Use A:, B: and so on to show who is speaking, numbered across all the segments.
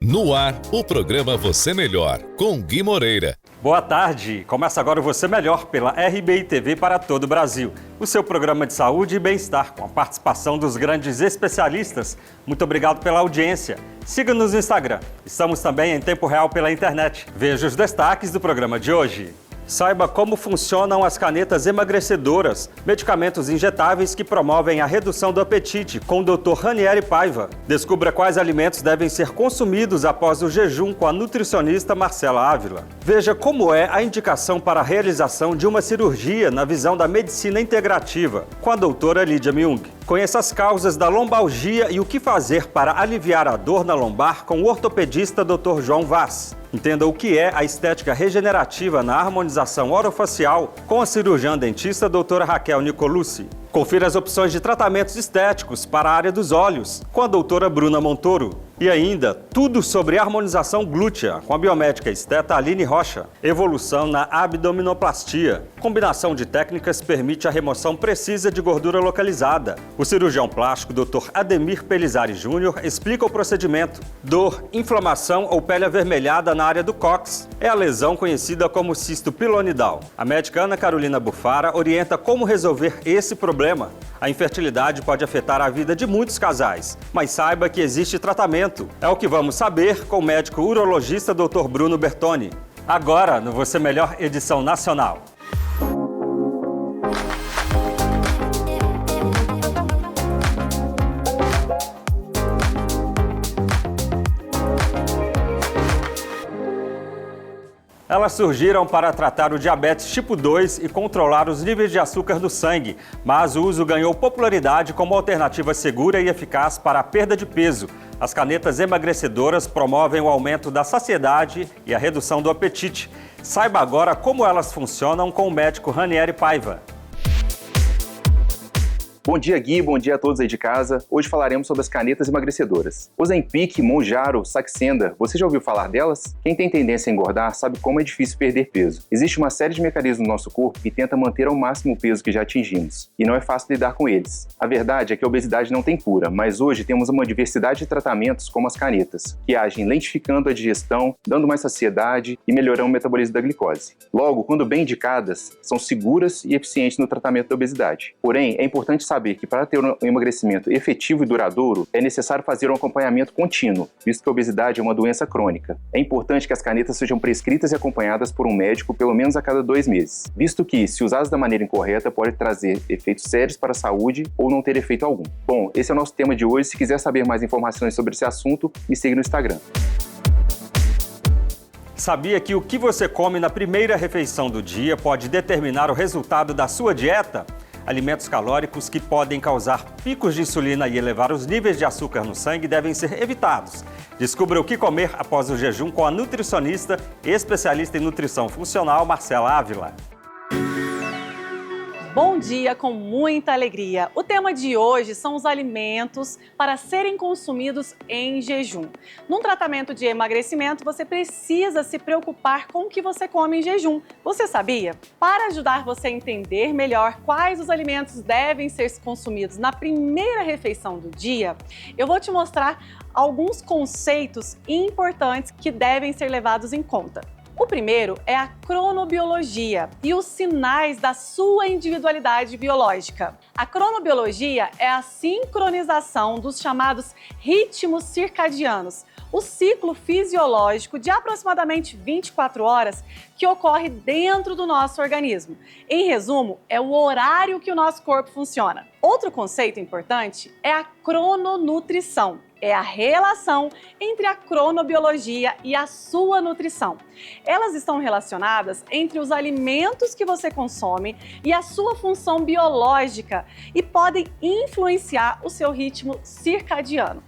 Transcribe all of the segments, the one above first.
A: No ar, o programa Você Melhor, com Gui Moreira.
B: Boa tarde! Começa agora o Você Melhor pela RBI TV para todo o Brasil. O seu programa de saúde e bem-estar, com a participação dos grandes especialistas. Muito obrigado pela audiência. Siga-nos no Instagram. Estamos também em tempo real pela internet. Veja os destaques do programa de hoje. Saiba como funcionam as canetas emagrecedoras, medicamentos injetáveis que promovem a redução do apetite, com o Dr. Ranieri Paiva. Descubra quais alimentos devem ser consumidos após o jejum com a nutricionista Marcela Ávila. Veja como é a indicação para a realização de uma cirurgia na visão da medicina integrativa, com a doutora Lídia Myung. Conheça as causas da lombalgia e o que fazer para aliviar a dor na lombar com o ortopedista Dr. João Vaz. Entenda o que é a estética regenerativa na harmonização orofacial com a cirurgiã dentista doutora Raquel Nicolucci. Confira as opções de tratamentos estéticos para a área dos olhos com a doutora Bruna Montoro. E ainda, tudo sobre harmonização glútea com a biomédica esteta Aline Rocha. Evolução na abdominoplastia. Combinação de técnicas permite a remoção precisa de gordura localizada. O cirurgião plástico Dr. Ademir Pelizari Júnior explica o procedimento. Dor, inflamação ou pele avermelhada na área do cóccix. É a lesão conhecida como cisto pilonidal. A médica Ana Carolina Bufara orienta como resolver esse problema. A infertilidade pode afetar a vida de muitos casais, mas saiba que existe tratamento. É o que vamos saber com o médico urologista Dr. Bruno Bertoni. Agora, no Você Melhor edição nacional. Elas surgiram para tratar o diabetes tipo 2 e controlar os níveis de açúcar do sangue, mas o uso ganhou popularidade como alternativa segura e eficaz para a perda de peso. As canetas emagrecedoras promovem o aumento da saciedade e a redução do apetite. Saiba agora como elas funcionam com o médico Ranieri Paiva.
C: Bom dia, Gui. Bom dia a todos aí de casa. Hoje falaremos sobre as canetas emagrecedoras. Ozempic, Mounjaro, Saxenda, você já ouviu falar delas? Quem tem tendência a engordar sabe como é difícil perder peso. Existe uma série de mecanismos no nosso corpo que tenta manter ao máximo o peso que já atingimos, e não é fácil lidar com eles. A verdade é que a obesidade não tem cura, mas hoje temos uma diversidade de tratamentos como as canetas, que agem lentificando a digestão, dando mais saciedade e melhorando o metabolismo da glicose. Logo, quando bem indicadas, são seguras e eficientes no tratamento da obesidade. Porém, é importante saber que para ter um emagrecimento efetivo e duradouro, é necessário fazer um acompanhamento contínuo, visto que a obesidade é uma doença crônica. É importante que as canetas sejam prescritas e acompanhadas por um médico pelo menos a cada 2 meses, visto que, se usadas da maneira incorreta, pode trazer efeitos sérios para a saúde ou não ter efeito algum. Bom, esse é o nosso tema de hoje. Se quiser saber mais informações sobre esse assunto, me siga no Instagram.
B: Sabia que o que você come na primeira refeição do dia pode determinar o resultado da sua dieta? Alimentos calóricos que podem causar picos de insulina e elevar os níveis de açúcar no sangue devem ser evitados. Descubra o que comer após o jejum com a nutricionista e especialista em nutrição funcional, Marcela Ávila.
D: Bom dia, com muita alegria. O tema de hoje são os alimentos para serem consumidos em jejum. Num tratamento de emagrecimento, você precisa se preocupar com o que você come em jejum. Você sabia? Para ajudar você a entender melhor quais os alimentos devem ser consumidos na primeira refeição do dia, eu vou te mostrar alguns conceitos importantes que devem ser levados em conta. O primeiro é a cronobiologia e os sinais da sua individualidade biológica. A cronobiologia é a sincronização dos chamados ritmos circadianos, o ciclo fisiológico de aproximadamente 24 horas que ocorre dentro do nosso organismo. Em resumo, é o horário que o nosso corpo funciona. Outro conceito importante é a crononutrição. É a relação entre a cronobiologia e a sua nutrição. Elas estão relacionadas entre os alimentos que você consome e a sua função biológica e podem influenciar o seu ritmo circadiano.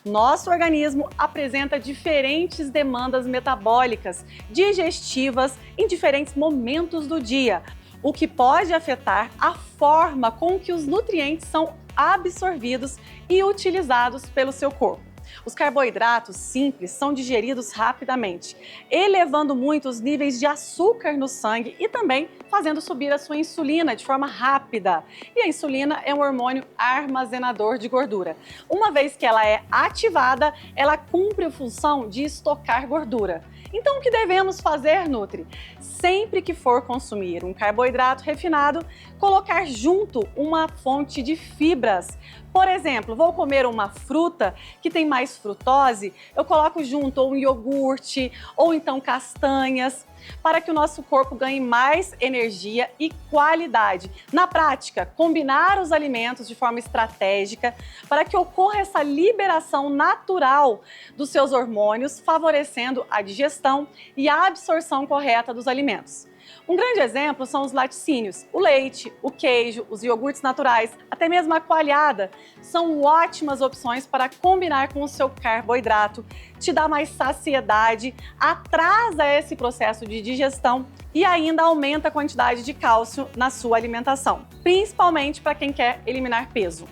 D: Nosso organismo apresenta diferentes demandas metabólicas, digestivas em diferentes momentos do dia, o que pode afetar a forma com que os nutrientes são absorvidos e utilizados pelo seu corpo. Os carboidratos simples são digeridos rapidamente, elevando muito os níveis de açúcar no sangue e também fazendo subir a sua insulina de forma rápida. E a insulina é um hormônio armazenador de gordura. Uma vez que ela é ativada, ela cumpre a função de estocar gordura. Então, o que devemos fazer, Nutri? Sempre que for consumir um carboidrato refinado, colocar junto uma fonte de fibras. Por exemplo, vou comer uma fruta que tem mais frutose, eu coloco junto ou um iogurte ou então castanhas, para que o nosso corpo ganhe mais energia e qualidade. Na prática, combinar os alimentos de forma estratégica para que ocorra essa liberação natural dos seus hormônios, favorecendo a digestão e a absorção correta dos alimentos. Um grande exemplo são os laticínios, o leite, o queijo, os iogurtes naturais, até mesmo a coalhada. São ótimas opções para combinar com o seu carboidrato, te dá mais saciedade, atrasa esse processo de digestão e ainda aumenta a quantidade de cálcio na sua alimentação, principalmente para quem quer eliminar peso.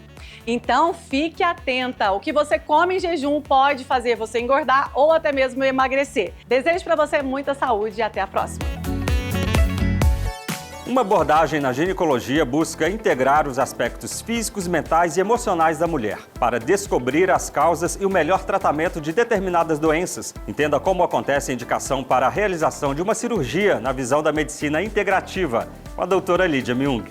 D: Então, fique atenta, o que você come em jejum pode fazer você engordar ou até mesmo emagrecer. Desejo para você muita saúde e até a próxima.
B: Uma abordagem na ginecologia busca integrar os aspectos físicos, mentais e emocionais da mulher para descobrir as causas e o melhor tratamento de determinadas doenças. Entenda como acontece a indicação para a realização de uma cirurgia na visão da medicina integrativa, com a doutora Lídia Myung.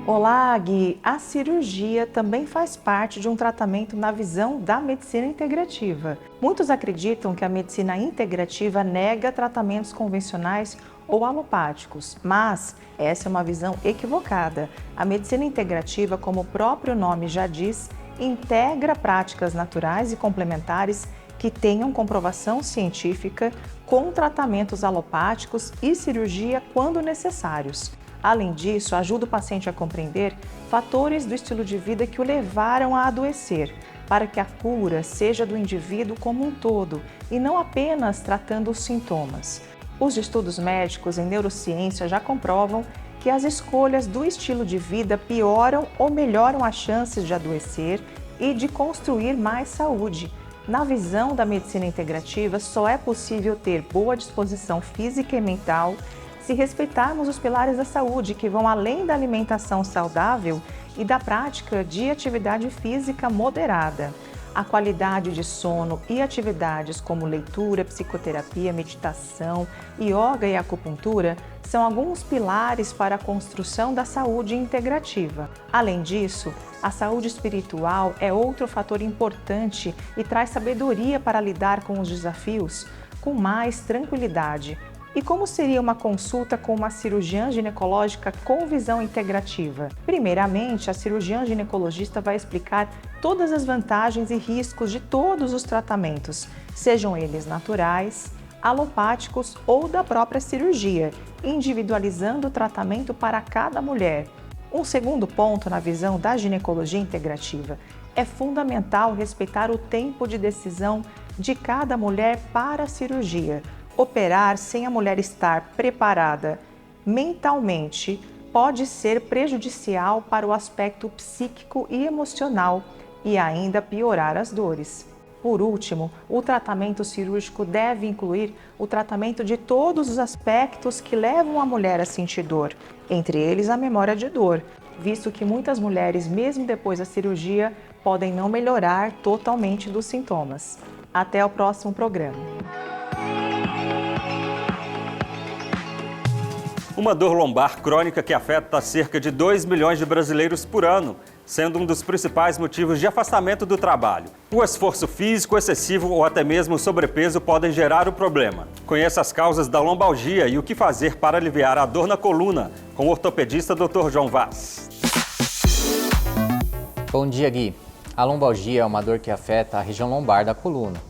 E: Olá, Gui! A cirurgia também faz parte de um tratamento na visão da medicina integrativa. Muitos acreditam que a medicina integrativa nega tratamentos convencionais ou alopáticos, mas essa é uma visão equivocada. A medicina integrativa, como o próprio nome já diz, integra práticas naturais e complementares que tenham comprovação científica com tratamentos alopáticos e cirurgia quando necessários. Além disso, ajuda o paciente a compreender fatores do estilo de vida que o levaram a adoecer, para que a cura seja do indivíduo como um todo e não apenas tratando os sintomas. Os estudos médicos em neurociência já comprovam que as escolhas do estilo de vida pioram ou melhoram as chances de adoecer e de construir mais saúde. Na visão da medicina integrativa, só é possível ter boa disposição física e mental se respeitarmos os pilares da saúde, que vão além da alimentação saudável e da prática de atividade física moderada. A qualidade de sono e atividades como leitura, psicoterapia, meditação, yoga e acupuntura são alguns pilares para a construção da saúde integrativa. Além disso, a saúde espiritual é outro fator importante e traz sabedoria para lidar com os desafios com mais tranquilidade. E como seria uma consulta com uma cirurgiã ginecológica com visão integrativa? Primeiramente, a cirurgiã ginecologista vai explicar todas as vantagens e riscos de todos os tratamentos, sejam eles naturais, alopáticos ou da própria cirurgia, individualizando o tratamento para cada mulher. Um segundo ponto na visão da ginecologia integrativa: é fundamental respeitar o tempo de decisão de cada mulher para a cirurgia. Operar sem a mulher estar preparada mentalmente pode ser prejudicial para o aspecto psíquico e emocional e ainda piorar as dores. Por último, o tratamento cirúrgico deve incluir o tratamento de todos os aspectos que levam a mulher a sentir dor, entre eles a memória de dor, visto que muitas mulheres, mesmo depois da cirurgia, podem não melhorar totalmente dos sintomas. Até o próximo programa.
B: Uma dor lombar crônica que afeta cerca de 2 milhões de brasileiros por ano, sendo um dos principais motivos de afastamento do trabalho. O esforço físico excessivo ou até mesmo o sobrepeso podem gerar o problema. Conheça as causas da lombalgia e o que fazer para aliviar a dor na coluna, com o ortopedista Dr. João Vaz.
F: Bom dia, Gui. A lombalgia é uma dor que afeta a região lombar da coluna.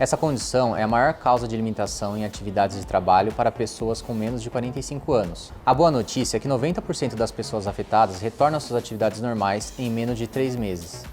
F: Essa condição é a maior causa de limitação em atividades de trabalho para pessoas com menos de 45 anos. A boa notícia é que 90% das pessoas afetadas retornam às suas atividades normais em menos de 3 meses.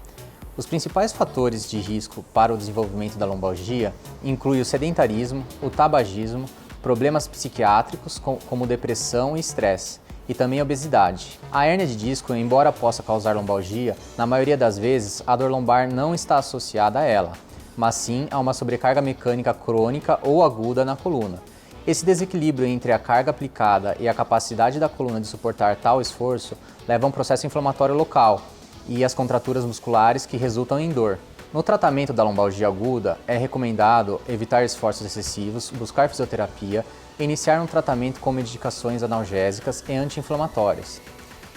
F: Os principais fatores de risco para o desenvolvimento da lombalgia incluem o sedentarismo, o tabagismo, problemas psiquiátricos como depressão e estresse, e também obesidade. A hérnia de disco, embora possa causar lombalgia, na maioria das vezes a dor lombar não está associada a ela, mas sim a uma sobrecarga mecânica crônica ou aguda na coluna. Esse desequilíbrio entre a carga aplicada e a capacidade da coluna de suportar tal esforço leva a um processo inflamatório local e as contraturas musculares que resultam em dor. No tratamento da lombalgia aguda, é recomendado evitar esforços excessivos, buscar fisioterapia e iniciar um tratamento com medicações analgésicas e anti-inflamatórias.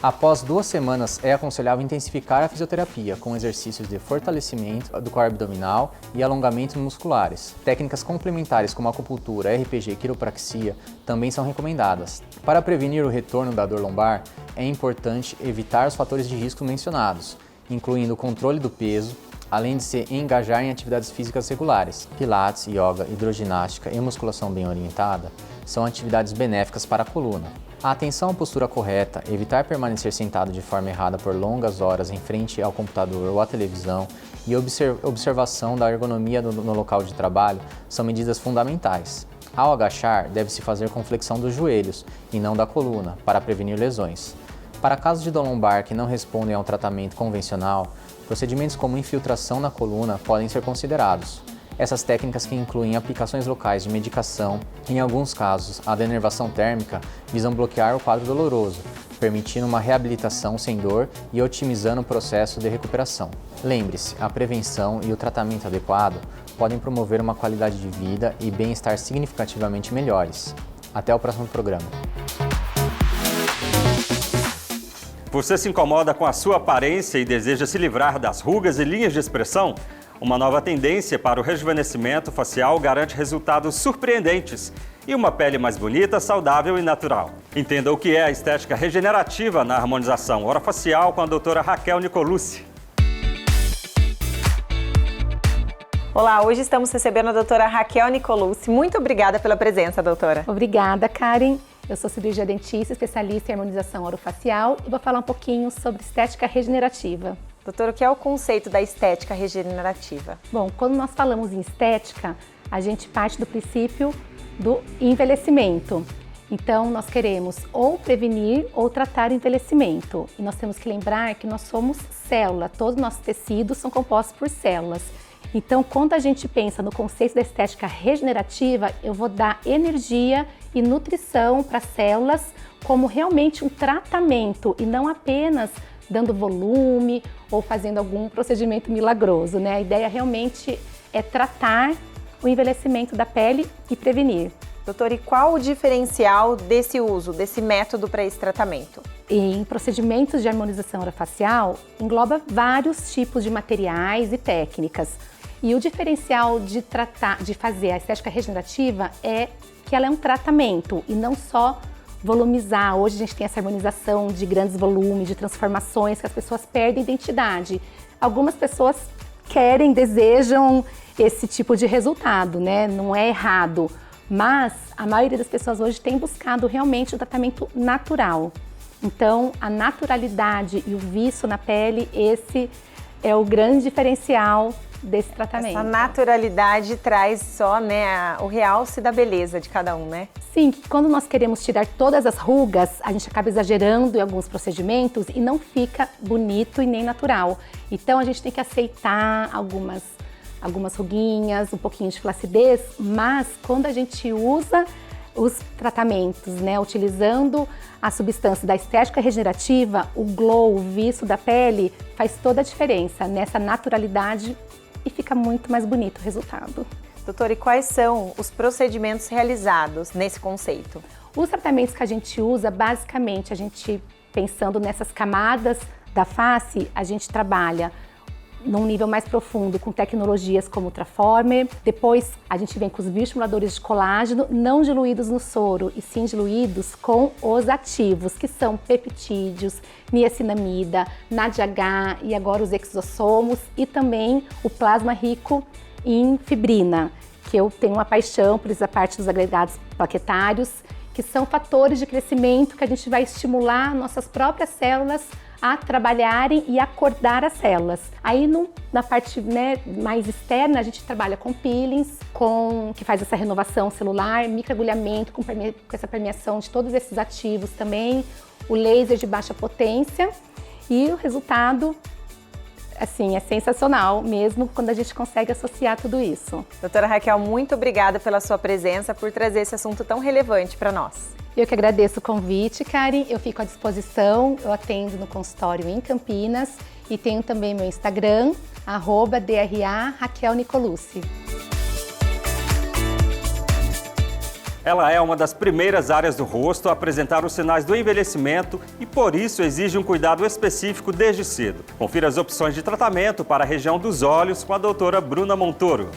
F: Após 2 semanas, é aconselhável intensificar a fisioterapia com exercícios de fortalecimento do core abdominal e alongamentos musculares. Técnicas complementares como acupuntura, RPG e quiropraxia também são recomendadas. Para prevenir o retorno da dor lombar, é importante evitar os fatores de risco mencionados, incluindo o controle do peso, além de se engajar em atividades físicas regulares. Pilates, yoga, hidroginástica e musculação bem orientada são atividades benéficas para a coluna. A atenção à postura correta, evitar permanecer sentado de forma errada por longas horas em frente ao computador ou à televisão e observação da ergonomia no local de trabalho são medidas fundamentais. Ao agachar, deve-se fazer com flexão dos joelhos e não da coluna, para prevenir lesões. Para casos de dor lombar que não respondem a um tratamento convencional, procedimentos como infiltração na coluna podem ser considerados. Essas técnicas, que incluem aplicações locais de medicação, em alguns casos a denervação térmica, visam bloquear o quadro doloroso, permitindo uma reabilitação sem dor e otimizando o processo de recuperação. Lembre-se, a prevenção e o tratamento adequado podem promover uma qualidade de vida e bem-estar significativamente melhores. Até o próximo programa.
B: Você se incomoda com a sua aparência e deseja se livrar das rugas e linhas de expressão? Uma nova tendência para o rejuvenescimento facial garante resultados surpreendentes e uma pele mais bonita, saudável e natural. Entenda o que é a estética regenerativa na harmonização orofacial com a doutora Raquel Nicolucci.
G: Olá, hoje estamos recebendo a doutora Raquel Nicolucci. Muito obrigada pela presença, doutora.
H: Obrigada, Karen. Eu sou cirurgia dentista, especialista em harmonização orofacial e vou falar um pouquinho sobre estética regenerativa.
G: Doutora, o que é o conceito da estética regenerativa?
H: Bom, quando nós falamos em estética, a gente parte do princípio do envelhecimento. Então, nós queremos ou prevenir ou tratar o envelhecimento. E nós temos que lembrar que nós somos célula, todos os nossos tecidos são compostos por células. Então, quando a gente pensa no conceito da estética regenerativa, eu vou dar energia e nutrição para as células como realmente um tratamento e não apenas dando volume ou fazendo algum procedimento milagroso, né? A ideia realmente é tratar o envelhecimento da pele e prevenir.
G: Doutora, e qual o diferencial desse uso, desse método para esse tratamento?
H: Em procedimentos de harmonização orofacial, engloba vários tipos de materiais e técnicas. E o diferencial de fazer a estética regenerativa é que ela é um tratamento e não só volumizar. Hoje a gente tem essa harmonização de grandes volumes, de transformações que as pessoas perdem identidade. Algumas pessoas querem, desejam esse tipo de resultado, né? Não é errado, mas a maioria das pessoas hoje tem buscado realmente um tratamento natural. Então, a naturalidade e o viço na pele, esse é o grande diferencial desse tratamento.
G: Essa naturalidade traz só, né, o realce da beleza de cada um, né?
H: Sim, que quando nós queremos tirar todas as rugas, a gente acaba exagerando em alguns procedimentos e não fica bonito e nem natural. Então a gente tem que aceitar algumas ruguinhas, um pouquinho de flacidez, mas quando a gente usa os tratamentos, né, utilizando a substância da estética regenerativa, o glow, o viço da pele faz toda a diferença nessa naturalidade e fica muito mais bonito o resultado.
G: Doutora, e quais são os procedimentos realizados nesse conceito?
H: Os tratamentos que a gente usa, basicamente, a gente pensando nessas camadas da face, a gente trabalha num nível mais profundo com tecnologias como o Ultraformer. Depois a gente vem com os bioestimuladores de colágeno, não diluídos no soro, e sim diluídos com os ativos, que são peptídeos, niacinamida, NADH e agora os exossomos, e também o plasma rico em fibrina, que eu tenho uma paixão por essa parte dos agregados plaquetários, que são fatores de crescimento que a gente vai estimular nossas próprias células a trabalharem e acordar as células. Aí na parte, né, mais externa, a gente trabalha com peelings, que faz essa renovação celular, microagulhamento com essa permeação de todos esses ativos também, o laser de baixa potência e o resultado, assim, é sensacional mesmo quando a gente consegue associar tudo isso.
G: Doutora Raquel, muito obrigada pela sua presença, por trazer esse assunto tão relevante para nós.
H: Eu que agradeço o convite, Karen. Eu fico à disposição, eu atendo no consultório em Campinas e tenho também meu Instagram, @DRA Raquel Nicolucci.
B: Ela é uma das primeiras áreas do rosto a apresentar os sinais do envelhecimento e, por isso, exige um cuidado específico desde cedo. Confira as opções de tratamento para a região dos olhos com a doutora Bruna Montoro.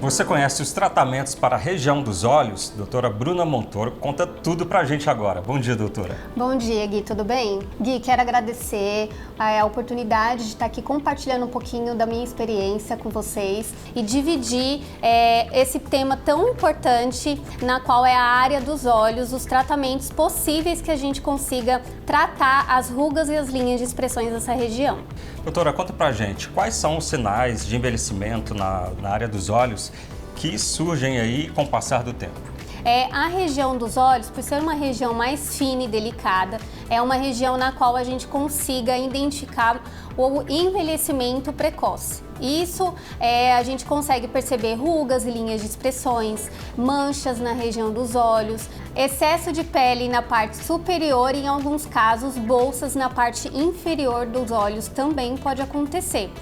B: Você conhece os tratamentos para a região dos olhos? Doutora Bruna Montoro conta tudo pra gente agora. Bom dia, doutora.
I: Bom dia, Gui. Tudo bem? Gui, quero agradecer a oportunidade de estar aqui compartilhando um pouquinho da minha experiência com vocês e dividir esse tema tão importante na qual é a área dos olhos, os tratamentos possíveis que a gente consiga tratar as rugas e as linhas de expressões dessa região.
B: Doutora, conta pra gente, quais são os sinais de envelhecimento na área dos olhos que surgem aí com o passar do tempo?
I: A região dos olhos, por ser uma região mais fina e delicada, é uma região na qual a gente consiga identificar o envelhecimento precoce. Isso a gente consegue perceber rugas e linhas de expressões, manchas na região dos olhos, excesso de pele na parte superior e, em alguns casos, bolsas na parte inferior dos olhos também pode acontecer.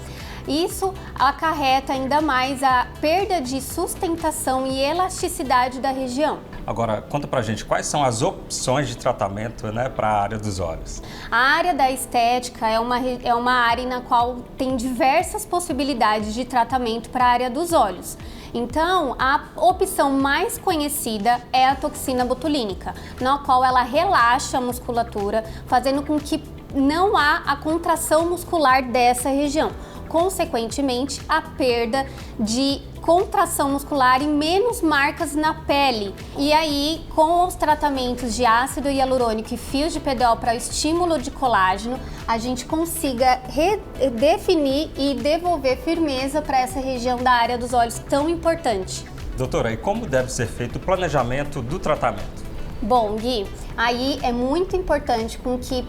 I: Isso acarreta ainda mais a perda de sustentação e elasticidade da região.
B: Agora, conta pra gente, quais são as opções de tratamento, para a área dos olhos?
I: A área da estética é uma área na qual tem diversas possibilidades de tratamento para a área dos olhos. Então, a opção mais conhecida é a toxina botulínica, na qual ela relaxa a musculatura, fazendo com que não há a contração muscular dessa região. Consequentemente, a perda de contração muscular e menos marcas na pele. E aí, com os tratamentos de ácido hialurônico e fios de PDO para o estímulo de colágeno, a gente consiga redefinir e devolver firmeza para essa região da área dos olhos tão importante.
B: Doutora, e como deve ser feito o planejamento do tratamento?
I: Bom, Gui, aí é muito importante com que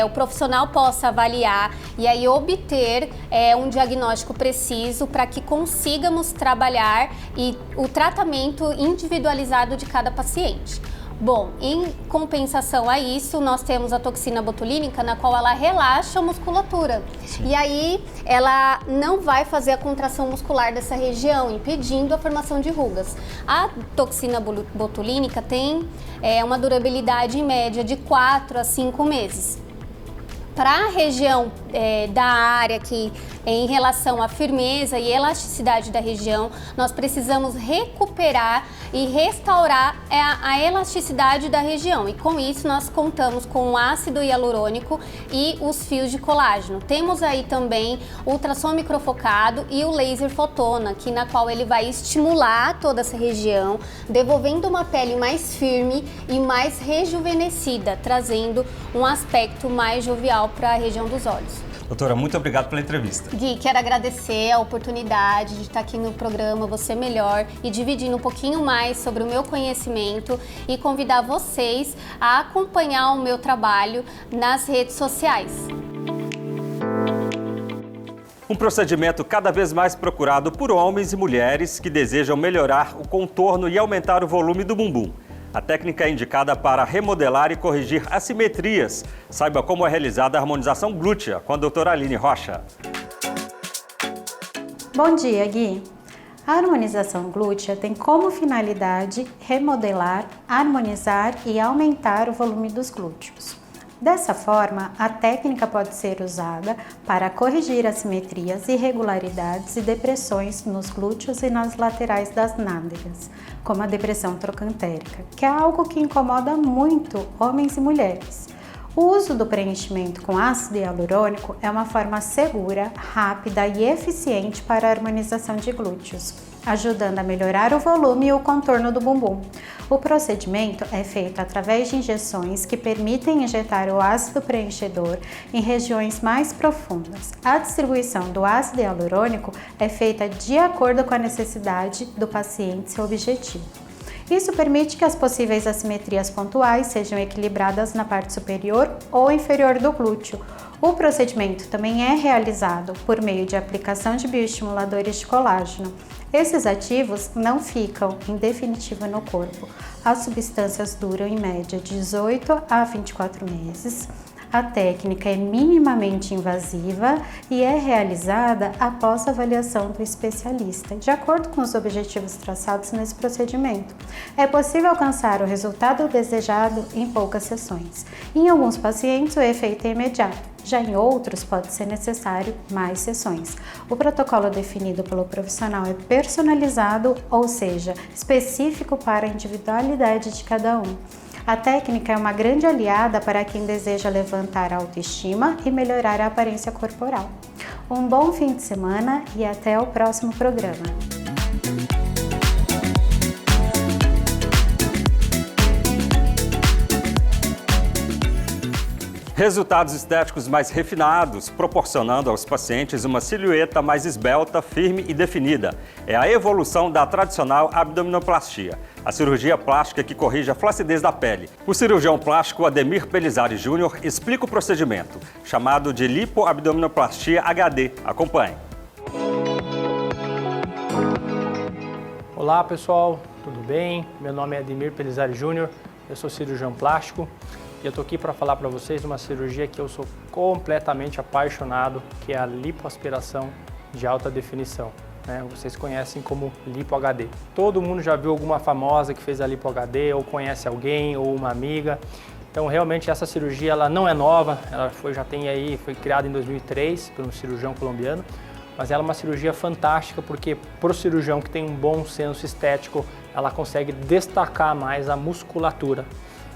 I: o profissional possa avaliar e aí obter um diagnóstico preciso para que consigamos trabalhar e o tratamento individualizado de cada paciente. Bom, em compensação a isso, nós temos a toxina botulínica, na qual ela relaxa a musculatura. Sim. E aí, ela não vai fazer a contração muscular dessa região, impedindo a formação de rugas. A toxina botulínica tem uma durabilidade em média de 4 a 5 meses. Para a região da área que, em relação à firmeza e elasticidade da região, nós precisamos recuperar e restaurar a elasticidade da região. E com isso nós contamos com o ácido hialurônico e os fios de colágeno. Temos aí também o ultrassom microfocado e o laser fotona, na qual ele vai estimular toda essa região, devolvendo uma pele mais firme e mais rejuvenescida, trazendo um aspecto mais jovial para a região dos olhos.
B: Doutora, muito obrigado pela entrevista.
I: Gui, quero agradecer a oportunidade de estar aqui no programa Você Melhor e dividindo um pouquinho mais sobre o meu conhecimento e convidar vocês a acompanhar o meu trabalho nas redes sociais.
B: Um procedimento cada vez mais procurado por homens e mulheres que desejam melhorar o contorno e aumentar o volume do bumbum. A técnica é indicada para remodelar e corrigir assimetrias. Saiba como é realizada a harmonização glútea com a doutora Aline Rocha.
J: Bom dia, Gui. A harmonização glútea tem como finalidade remodelar, harmonizar e aumentar o volume dos glúteos. Dessa forma, a técnica pode ser usada para corrigir assimetrias, irregularidades e depressões nos glúteos e nas laterais das nádegas, como a depressão trocantérica, que é algo que incomoda muito homens e mulheres. O uso do preenchimento com ácido hialurônico é uma forma segura, rápida e eficiente para a harmonização de glúteos, ajudando a melhorar o volume e o contorno do bumbum. O procedimento é feito através de injeções que permitem injetar o ácido preenchedor em regiões mais profundas. A distribuição do ácido hialurônico é feita de acordo com a necessidade do paciente e seu objetivo. Isso permite que as possíveis assimetrias pontuais sejam equilibradas na parte superior ou inferior do glúteo. O procedimento também é realizado por meio de aplicação de bioestimuladores de colágeno. Esses ativos não ficam em definitivo no corpo. As substâncias duram em média 18 a 24 meses. A técnica é minimamente invasiva e é realizada após avaliação do especialista, de acordo com os objetivos traçados nesse procedimento. É possível alcançar o resultado desejado em poucas sessões. Em alguns pacientes, o efeito é imediato. Já em outros, pode ser necessário mais sessões. O protocolo definido pelo profissional é personalizado, ou seja, específico para a individualidade de cada um. A técnica é uma grande aliada para quem deseja levantar a autoestima e melhorar a aparência corporal. Um bom fim de semana e até o próximo programa.
B: Resultados estéticos mais refinados, proporcionando aos pacientes uma silhueta mais esbelta, firme e definida. É a evolução da tradicional abdominoplastia, a cirurgia plástica que corrige a flacidez da pele. O cirurgião plástico Ademir Pelizari Júnior explica o procedimento, chamado de lipoabdominoplastia HD. Acompanhe.
K: Olá pessoal, tudo bem? Meu nome é Ademir Pelizari Júnior, eu sou cirurgião plástico. E eu estou aqui para falar para vocês de uma cirurgia que eu sou completamente apaixonado, que é a lipoaspiração de alta definição. Vocês conhecem como Lipo HD. Todo mundo já viu alguma famosa que fez a Lipo HD, ou conhece alguém, ou uma amiga. Então realmente essa cirurgia ela não é nova, ela foi criada em 2003 por um cirurgião colombiano, mas ela é uma cirurgia fantástica porque para o cirurgião que tem um bom senso estético, ela consegue destacar mais a musculatura.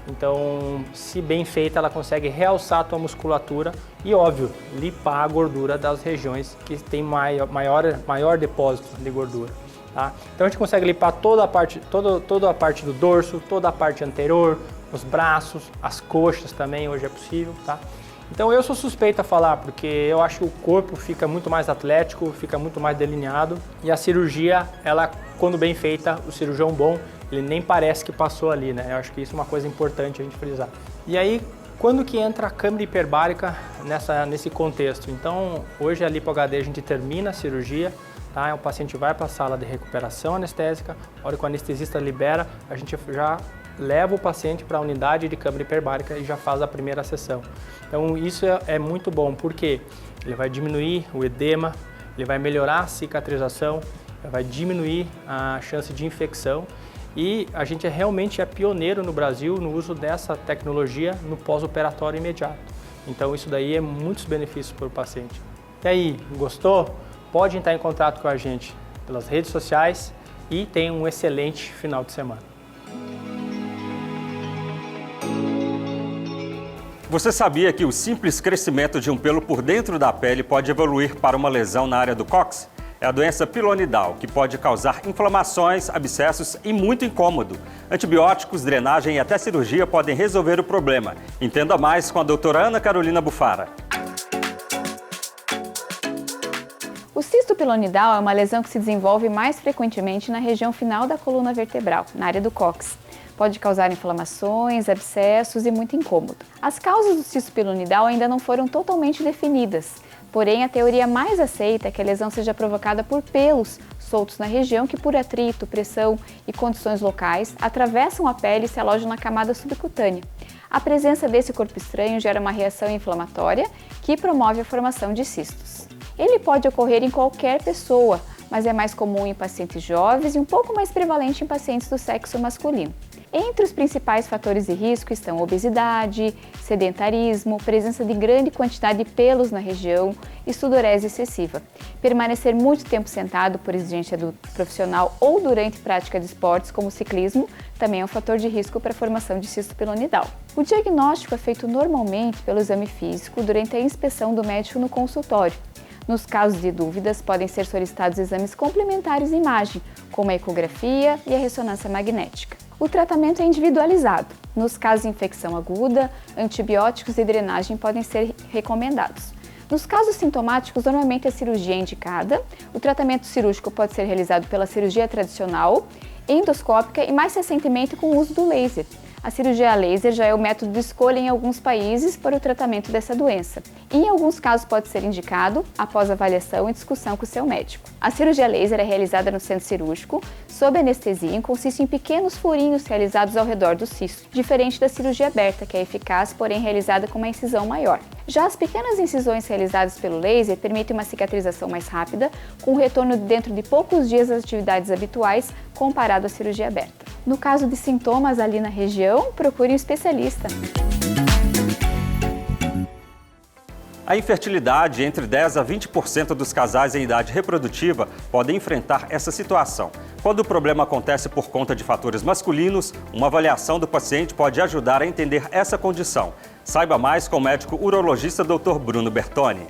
K: Então, se bem feita, ela consegue realçar a tua musculatura e, óbvio, limpar a gordura das regiões que tem maior depósito de gordura. Tá? Então, a gente consegue limpar toda a parte do dorso, toda a parte anterior, os braços, as coxas também, hoje é possível. Tá? Então, eu sou suspeito a falar, porque eu acho que o corpo fica muito mais atlético, fica muito mais delineado e a cirurgia, ela, quando bem feita, o cirurgião bom, ele nem parece que passou ali, né? Eu acho que isso é uma coisa importante a gente frisar. E aí, quando que entra a câmara hiperbárica nesse contexto? Então, hoje a Lipo HD a gente termina a cirurgia, tá? O paciente vai para a sala de recuperação anestésica, a hora que o anestesista libera, a gente já leva o paciente para a unidade de câmara hiperbárica e já faz a primeira sessão. Então, isso é muito bom, porque ele vai diminuir o edema, ele vai melhorar a cicatrização, vai diminuir a chance de infecção. E a gente realmente é pioneiro no Brasil no uso dessa tecnologia no pós-operatório imediato. Então isso daí é muitos benefícios para o paciente. E aí, gostou? Pode entrar em contato com a gente pelas redes sociais e tenha um excelente final de semana.
B: Você sabia que o simples crescimento de um pelo por dentro da pele pode evoluir para uma lesão na área do cóccix? É a doença pilonidal, que pode causar inflamações, abscessos e muito incômodo. Antibióticos, drenagem e até cirurgia podem resolver o problema. Entenda mais com a doutora Ana Carolina Bufara.
L: O cisto pilonidal é uma lesão que se desenvolve mais frequentemente na região final da coluna vertebral, na área do cóccix. Pode causar inflamações, abscessos e muito incômodo. As causas do cisto pilonidal ainda não foram totalmente definidas. Porém, a teoria mais aceita é que a lesão seja provocada por pelos soltos na região que, por atrito, pressão e condições locais, atravessam a pele e se alojam na camada subcutânea. A presença desse corpo estranho gera uma reação inflamatória que promove a formação de cistos. Ele pode ocorrer em qualquer pessoa, mas é mais comum em pacientes jovens e um pouco mais prevalente em pacientes do sexo masculino. Entre os principais fatores de risco estão obesidade, sedentarismo, presença de grande quantidade de pelos na região e sudorese excessiva. Permanecer muito tempo sentado por exigência do profissional ou durante prática de esportes como ciclismo também é um fator de risco para a formação de cisto pilonidal. O diagnóstico é feito normalmente pelo exame físico durante a inspeção do médico no consultório. Nos casos de dúvidas, podem ser solicitados exames complementares de imagem, como a ecografia e a ressonância magnética. O tratamento é individualizado. Nos casos de infecção aguda, antibióticos e drenagem podem ser recomendados. Nos casos sintomáticos, normalmente a cirurgia é indicada. O tratamento cirúrgico pode ser realizado pela cirurgia tradicional endoscópica e, mais recentemente, com o uso do laser. A cirurgia a laser já é o método de escolha em alguns países para o tratamento dessa doença. E, em alguns casos, pode ser indicado após avaliação e discussão com o seu médico. A cirurgia laser é realizada no centro cirúrgico, sob anestesia, e consiste em pequenos furinhos realizados ao redor do cisto, diferente da cirurgia aberta, que é eficaz, porém realizada com uma incisão maior. Já as pequenas incisões realizadas pelo laser permitem uma cicatrização mais rápida, com retorno dentro de poucos dias às atividades habituais, comparado à cirurgia aberta. No caso de sintomas ali na região, procure um especialista.
B: A infertilidade, entre 10% a 20% dos casais em idade reprodutiva podem enfrentar essa situação. Quando o problema acontece por conta de fatores masculinos, uma avaliação do paciente pode ajudar a entender essa condição. Saiba mais com o médico urologista Dr. Bruno Bertoni.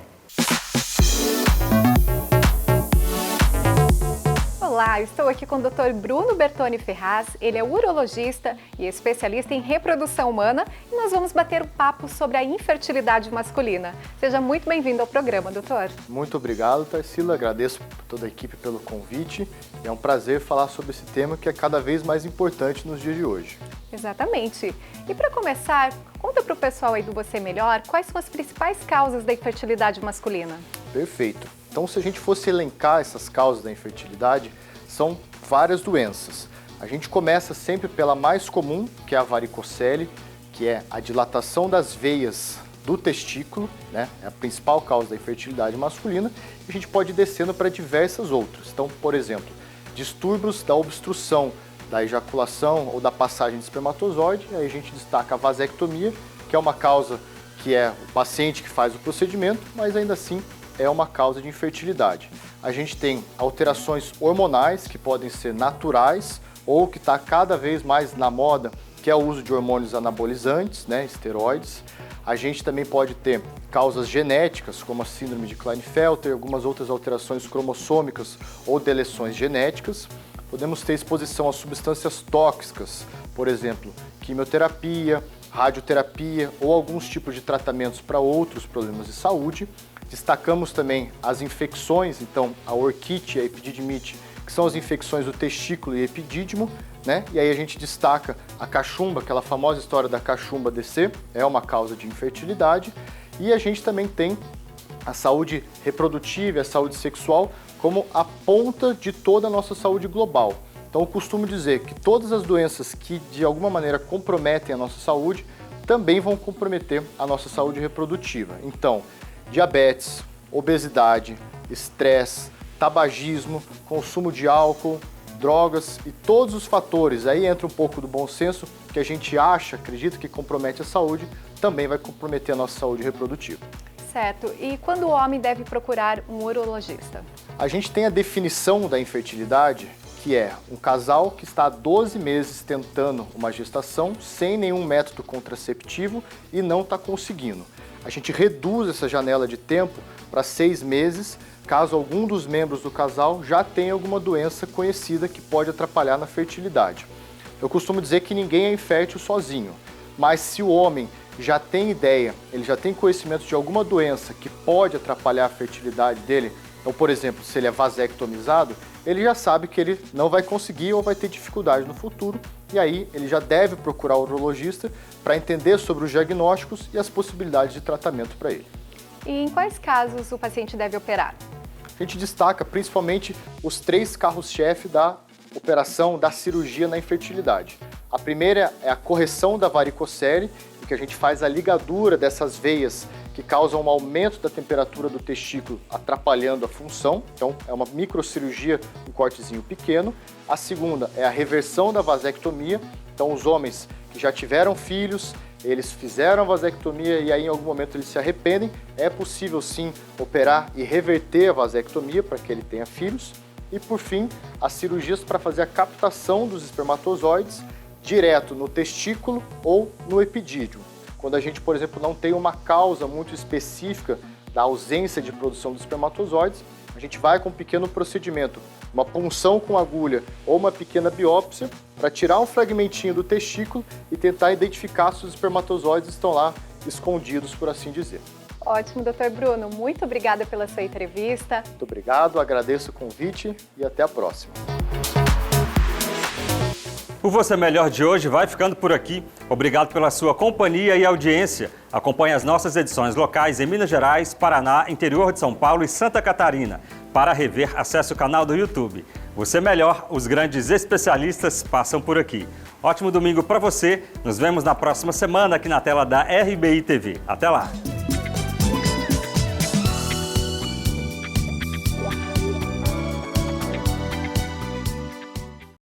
M: Olá, estou aqui com o Dr. Bruno Bertoni Ferraz, ele é urologista e especialista em reprodução humana e nós vamos bater um papo sobre a infertilidade masculina. Seja muito bem-vindo ao programa, doutor.
N: Muito obrigado, Tarsila, agradeço a toda a equipe pelo convite. É um prazer falar sobre esse tema que é cada vez mais importante nos dias de hoje.
M: Exatamente. E para começar, conta para o pessoal aí do Você Melhor quais são as principais causas da infertilidade masculina.
N: Perfeito. Então, se a gente fosse elencar essas causas da infertilidade, são várias doenças. A gente começa sempre pela mais comum, que é a varicocele, que é a dilatação das veias do testículo, né? É a principal causa da infertilidade masculina, e a gente pode ir descendo para diversas outras. Então, por exemplo, distúrbios da obstrução da ejaculação ou da passagem de espermatozoide, aí a gente destaca a vasectomia, que é uma causa que é o paciente que faz o procedimento, mas ainda assim é uma causa de infertilidade. A gente tem alterações hormonais que podem ser naturais ou que está cada vez mais na moda, que é o uso de hormônios anabolizantes, né, esteroides. A gente também pode ter causas genéticas, como a síndrome de Klinefelter, algumas outras alterações cromossômicas ou deleções genéticas. Podemos ter exposição a substâncias tóxicas, por exemplo, quimioterapia, radioterapia ou alguns tipos de tratamentos para outros problemas de saúde. Destacamos também as infecções, então a orquite e a epididimite, que são as infecções do testículo e epidídimo, né? E aí a gente destaca a cachumba, aquela famosa história da cachumba descer, é uma causa de infertilidade. E a gente também tem a saúde reprodutiva e a saúde sexual como a ponta de toda a nossa saúde global. Então eu costumo dizer que todas as doenças que de alguma maneira comprometem a nossa saúde também vão comprometer a nossa saúde reprodutiva. Então, diabetes, obesidade, estresse, tabagismo, consumo de álcool, drogas e todos os fatores, aí entra um pouco do bom senso, que a gente acredita que compromete a saúde, também vai comprometer a nossa saúde reprodutiva.
M: Certo. E quando o homem deve procurar um urologista?
N: A gente tem a definição da infertilidade, que é um casal que está há 12 meses tentando uma gestação sem nenhum método contraceptivo e não está conseguindo. A gente reduz essa janela de tempo para 6 meses, caso algum dos membros do casal já tenha alguma doença conhecida que pode atrapalhar na fertilidade. Eu costumo dizer que ninguém é infértil sozinho, mas se o homem já tem ideia, ele já tem conhecimento de alguma doença que pode atrapalhar a fertilidade dele, então, por exemplo, se ele é vasectomizado, ele já sabe que ele não vai conseguir ou vai ter dificuldade no futuro, e aí ele já deve procurar o urologista para entender sobre os diagnósticos e as possibilidades de tratamento para ele.
M: E em quais casos o paciente deve operar?
N: A gente destaca principalmente os 3 carros-chefe da operação da cirurgia na infertilidade. A primeira é a correção da varicocele, em que a gente faz a ligadura dessas veias que causam um aumento da temperatura do testículo, atrapalhando a função. Então, é uma microcirurgia, um cortezinho pequeno. A segunda é a reversão da vasectomia. Então, os homens que já tiveram filhos, eles fizeram a vasectomia e aí em algum momento eles se arrependem, é possível sim operar e reverter a vasectomia para que ele tenha filhos. E por fim, as cirurgias para fazer a captação dos espermatozoides direto no testículo ou no epidídimo. Quando a gente, por exemplo, não tem uma causa muito específica da ausência de produção dos espermatozoides, a gente vai com um pequeno procedimento, uma punção com agulha ou uma pequena biópsia para tirar um fragmentinho do testículo e tentar identificar se os espermatozoides estão lá escondidos, por assim dizer.
M: Ótimo, Dr. Bruno. Muito obrigada pela sua entrevista.
N: Muito obrigado, agradeço o convite e até a próxima.
B: O Você Melhor de hoje vai ficando por aqui. Obrigado pela sua companhia e audiência. Acompanhe as nossas edições locais em Minas Gerais, Paraná, interior de São Paulo e Santa Catarina. Para rever, acesse o canal do YouTube. Você Melhor, os grandes especialistas passam por aqui. Ótimo domingo para você. Nos vemos na próxima semana aqui na tela da RBI TV. Até lá!